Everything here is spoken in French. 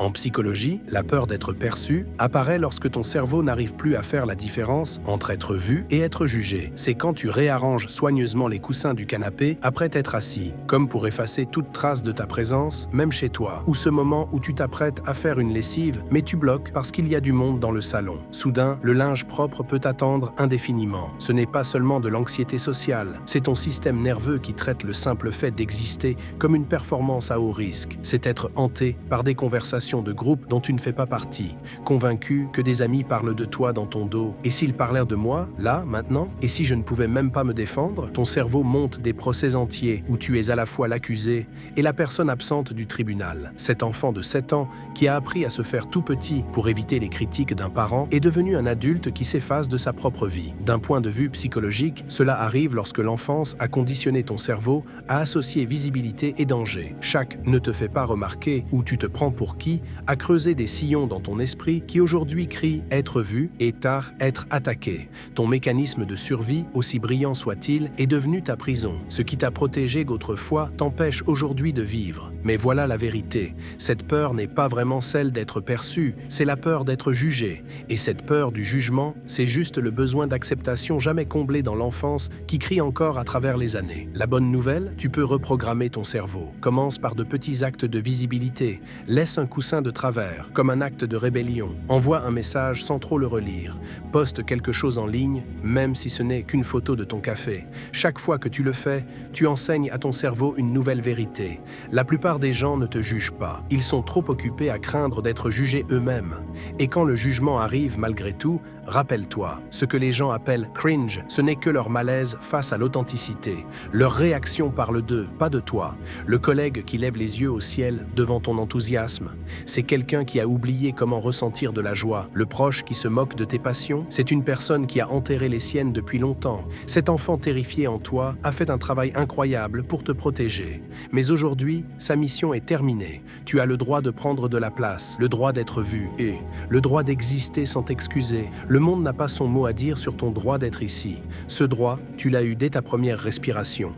En psychologie, la peur d'être perçu apparaît lorsque ton cerveau n'arrive plus à faire la différence entre être vu et être jugé. C'est quand tu réarranges soigneusement les coussins du canapé après t'être assis, comme pour effacer toute trace de ta présence, même chez toi, ou ce moment où tu t'apprêtes à faire une lessive, mais tu bloques parce qu'il y a du monde dans le salon. Soudain, le linge propre peut attendre indéfiniment. Ce n'est pas seulement de l'anxiété sociale, c'est ton système nerveux qui traite le simple fait d'exister comme une performance à haut risque. C'est être hanté par des conversations de groupe dont tu ne fais pas partie, convaincu que des amis parlent de toi dans ton dos. Et s'ils parlèrent de moi, là, maintenant, et si je ne pouvais même pas me défendre, ton cerveau monte des procès entiers où tu es à la fois l'accusé et la personne absente du tribunal. Cet enfant de 7 ans qui a appris à se faire tout petit pour éviter les critiques d'un parent est devenu un adulte qui s'efface de sa propre vie. D'un point de vue psychologique, cela arrive lorsque l'enfance a conditionné ton cerveau à associer visibilité et danger. Chaque ne te fait pas remarquer ou tu te prends pour qui a creusé des sillons dans ton esprit qui aujourd'hui crient être vu et tard être attaqué. Ton mécanisme de survie, aussi brillant soit-il, est devenu ta prison. Ce qui t'a protégé d'autrefois t'empêche aujourd'hui de vivre. Mais voilà la vérité. Cette peur n'est pas vraiment celle d'être perçu, c'est la peur d'être jugé. Et cette peur du jugement, c'est juste le besoin d'acceptation jamais comblé dans l'enfance qui crie encore à travers les années. La bonne nouvelle, tu peux reprogrammer ton cerveau. Commence par de petits actes de visibilité. Laisse un coussin de travers, comme un acte de rébellion. Envoie un message sans trop le relire. Poste quelque chose en ligne, même si ce n'est qu'une photo de ton café. Chaque fois que tu le fais, tu enseignes à ton cerveau une nouvelle vérité. La plupart des gens ne te jugent pas. Ils sont trop occupés à craindre d'être jugés eux-mêmes. Et quand le jugement arrive malgré tout, rappelle-toi, ce que les gens appellent cringe, ce n'est que leur malaise face à l'authenticité. Leur réaction parle d'eux, pas de toi. Le collègue qui lève les yeux au ciel devant ton enthousiasme, c'est quelqu'un qui a oublié comment ressentir de la joie. Le proche qui se moque de tes passions, c'est une personne qui a enterré les siennes depuis longtemps. Cet enfant terrifié en toi a fait un travail incroyable pour te protéger. Mais aujourd'hui, sa mission est terminée. Tu as le droit de prendre de la place, le droit d'être vu et le droit d'exister sans t'excuser. Le monde n'a pas son mot à dire sur ton droit d'être ici. Ce droit, tu l'as eu dès ta première respiration.